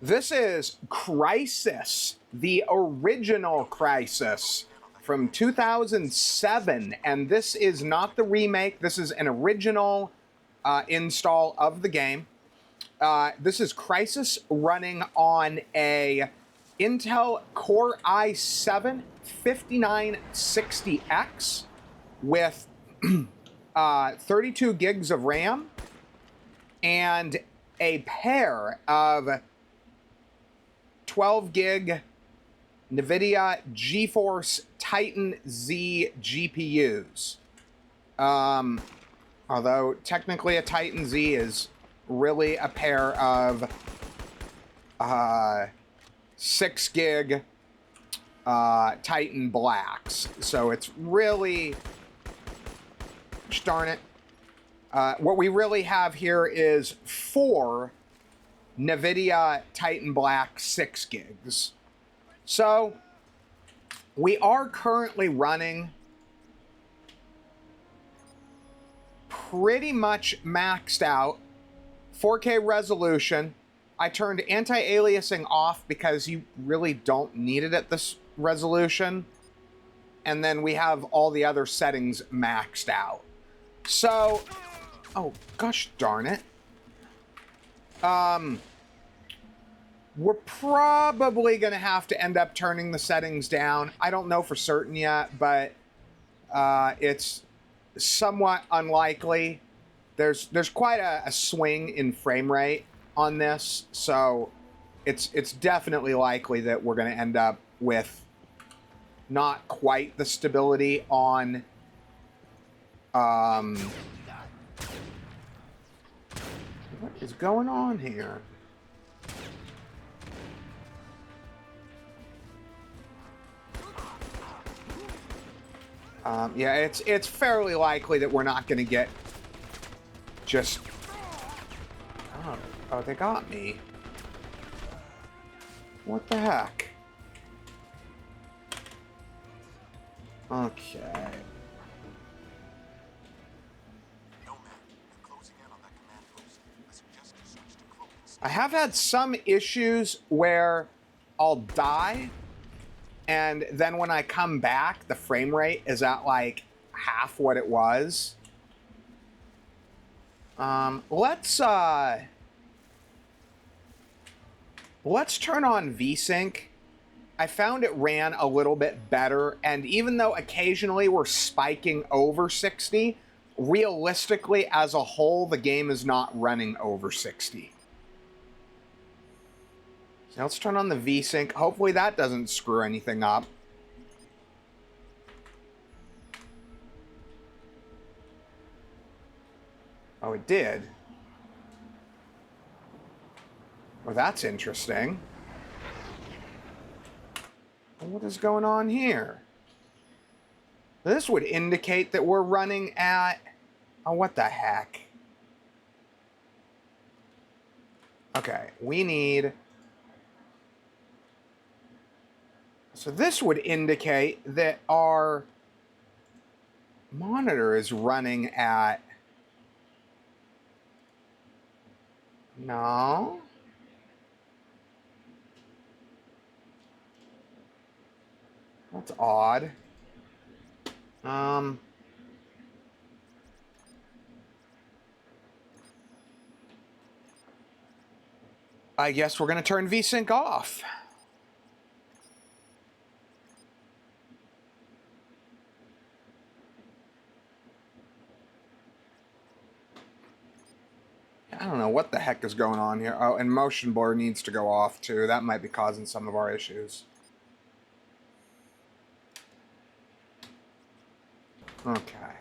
This is Crysis, the original Crysis from 2007, and this is not the remake. This is an original install of the game. This is Crysis running on a Intel Core i7 5960X with 32 gigs of RAM and a pair of 12 gig NVIDIA GeForce Titan Z GPUs. Although technically a Titan Z is really a pair of 6 gig Titan Blacks. So it's really, darn it. What we really have here is 4 NVIDIA Titan Black 6 gigs. So we are currently running pretty much maxed out 4K resolution. I turned anti-aliasing off because you really don't need it at this resolution. And then we have all the other settings maxed out. So, oh gosh darn it. We're probably going to have to end up turning the settings down. I don't know for certain yet, but it's somewhat unlikely. There's quite a swing in frame rate on this, so it's definitely likely that we're going to end up with not quite the stability on what is going on here? Yeah, it's fairly likely that we're not going to get just... Oh, they got me. What the heck? Okay. I have had some issues where I'll die, and then when I come back, the frame rate is at like half what it was. Let's turn on VSync. I found it ran a little bit better, and even though occasionally we're spiking over 60, realistically as a whole, the game is not running over 60. So let's turn on the VSync. Hopefully that doesn't screw anything up. Oh, it did. Well, that's interesting. What is going on here? This would indicate that we're running at... Oh, what the heck? Okay, we need... So this would indicate that our monitor is running at... No. That's odd. I guess we're going to turn VSync off. I don't know what the heck is going on here. Oh, and motion blur needs to go off too. That might be causing some of our issues. Okay.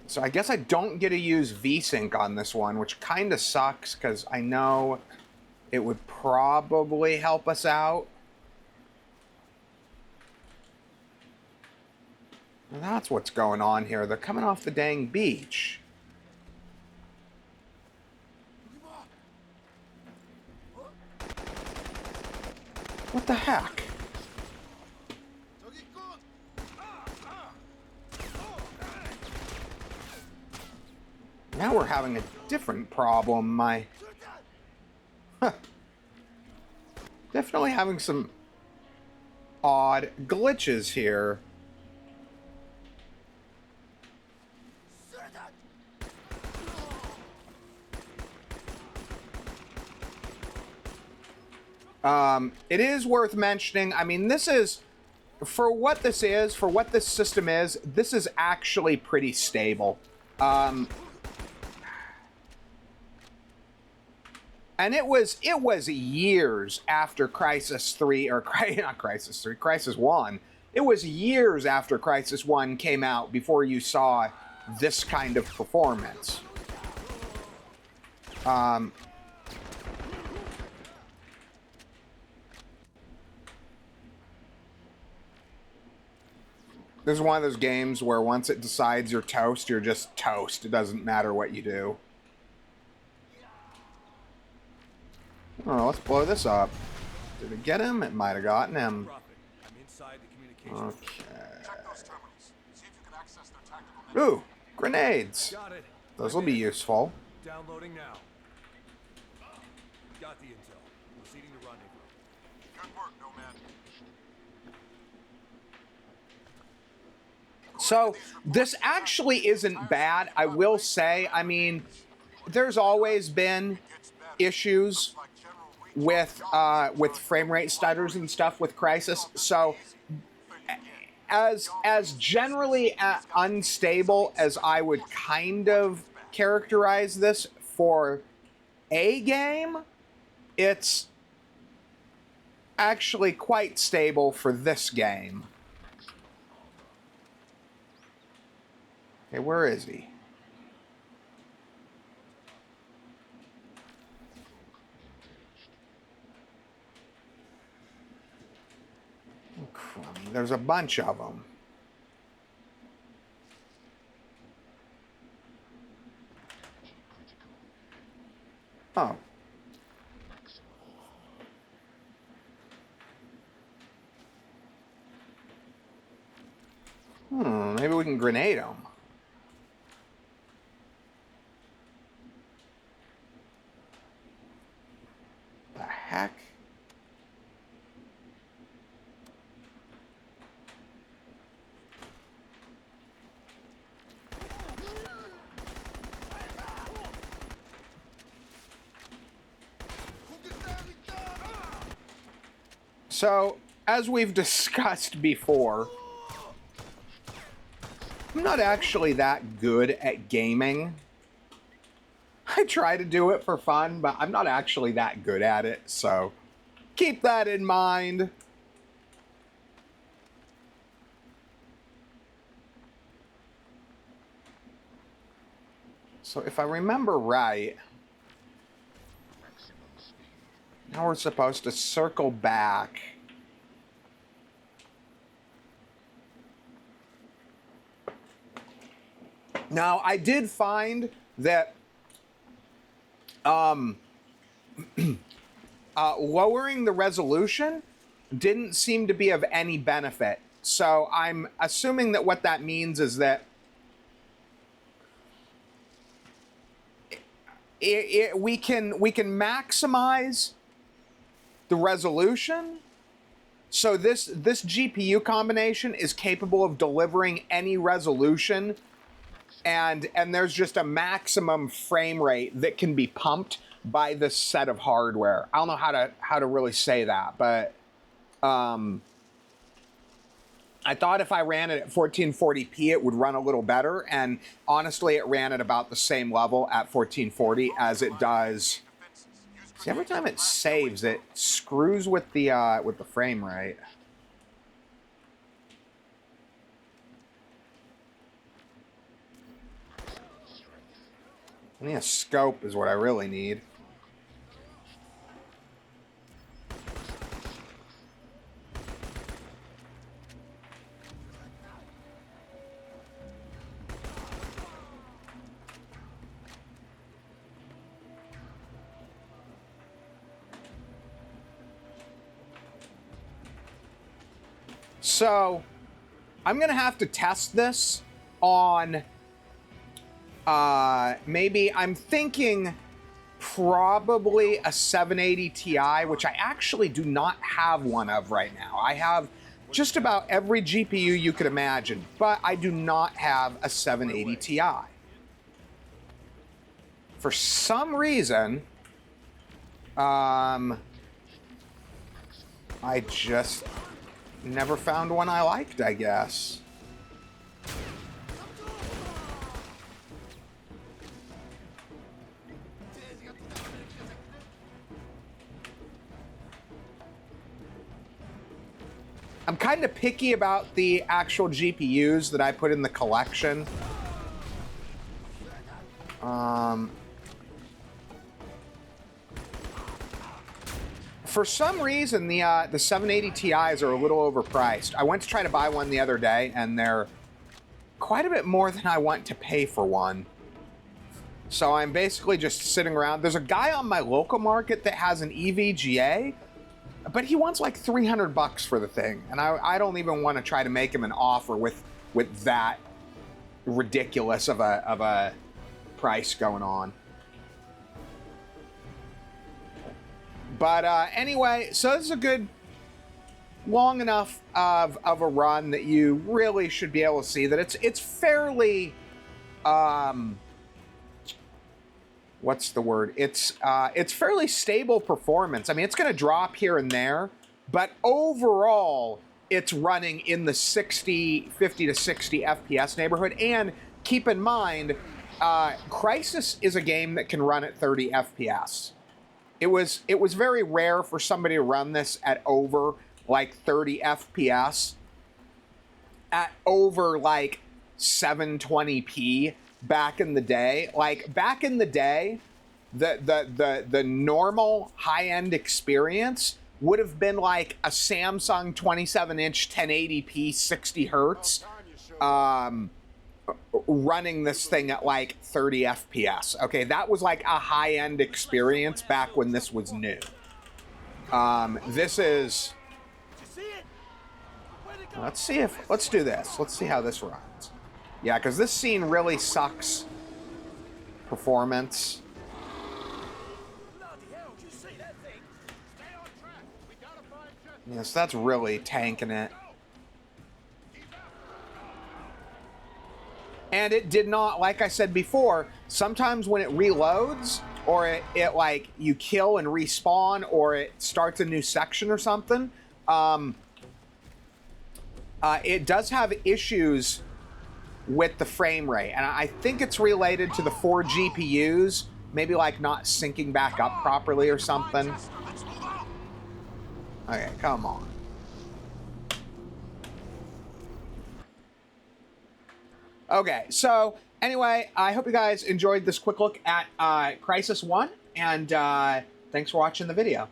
So I guess I don't get to use VSync on this one, which kind of sucks because I know it would probably help us out. Well, that's what's going on here. They're coming off the dang beach. What the heck? Now we're having a different problem. Definitely having some odd glitches here. It is worth mentioning. I mean, this is, for what this system is, this is actually pretty stable. And it was years after Crysis 3, or not Crysis 3, Crysis 1. It was years after Crysis 1 came out before you saw this kind of performance. This is one of those games where once it decides you're toast, you're just toast. It doesn't matter what you do. Oh, let's blow this up. Did it get him? It might have gotten him. Okay. Ooh, grenades. Those will be useful. Downloading now. Got the intel. Proceeding to rendezvous. Good work, Nomad. So, this actually isn't bad, I will say. I mean, there's always been issues with frame rate stutters and stuff with Crysis. So, as generally unstable as I would kind of characterize this for a game, it's actually quite stable for this game. Okay, where is he? Oh, crummy. There's a bunch of them. Oh. Maybe we can grenade them. The heck? So, as we've discussed before, I'm not actually that good at gaming. I try to do it for fun, but I'm not actually that good at it, so keep that in mind. So if I remember right, now we're supposed to circle back. Now, I did find that lowering the resolution didn't seem to be of any benefit. So I'm assuming that what that means is that we can maximize the resolution. So this GPU combination is capable of delivering any resolution, and there's just a maximum frame rate that can be pumped by this set of hardware. I don't know how to really say that, but I thought if I ran it at 1440p, it would run a little better, and honestly, it ran at about the same level at 1440 as it does. See, every time it saves, it screws with the frame rate. I need a scope is what I really need. So, I'm going to have to test this on Maybe I'm thinking probably a 780 Ti, which I actually do not have one of right now. I have just about every GPU you could imagine, but I do not have a 780 Ti. For some reason, I just never found one I liked, I guess. I'm kind of picky about the actual GPUs that I put in the collection. For some reason, the 780 Ti's are a little overpriced. I went to try to buy one the other day, and they're quite a bit more than I want to pay for one. So I'm basically just sitting around. There's a guy on my local market that has an EVGA, but he wants like 300 bucks for the thing, and I don't even want to try to make him an offer with that ridiculous of a price going on. But anyway, so this is a good, long enough of a run that you really should be able to see that it's fairly, what's the word? It's fairly stable performance. I mean, it's going to drop here and there, but overall, it's running in the 50 to 60 FPS neighborhood. And keep in mind, Crysis is a game that can run at 30 FPS. It was very rare for somebody to run this at over like 30 FPS, at over like 720p back in the day. Like back in the day, the normal high-end experience would have been like a Samsung 27-inch 1080p 60 hertz running this thing at like 30 FPS. Okay, that was like a high-end experience back when this was new. This is... Let's do this. Let's see how this runs. Yeah, because this scene really sucks performance. Yes, that's really tanking it. And it did not, like I said before, sometimes when it reloads, or it like, you kill and respawn, or it starts a new section or something, it does have issues with the frame rate. And I think it's related to the 4 GPUs, maybe like not syncing back up properly or something. Okay, come on. Okay, so anyway, I hope you guys enjoyed this quick look at Crysis 1, and thanks for watching the video.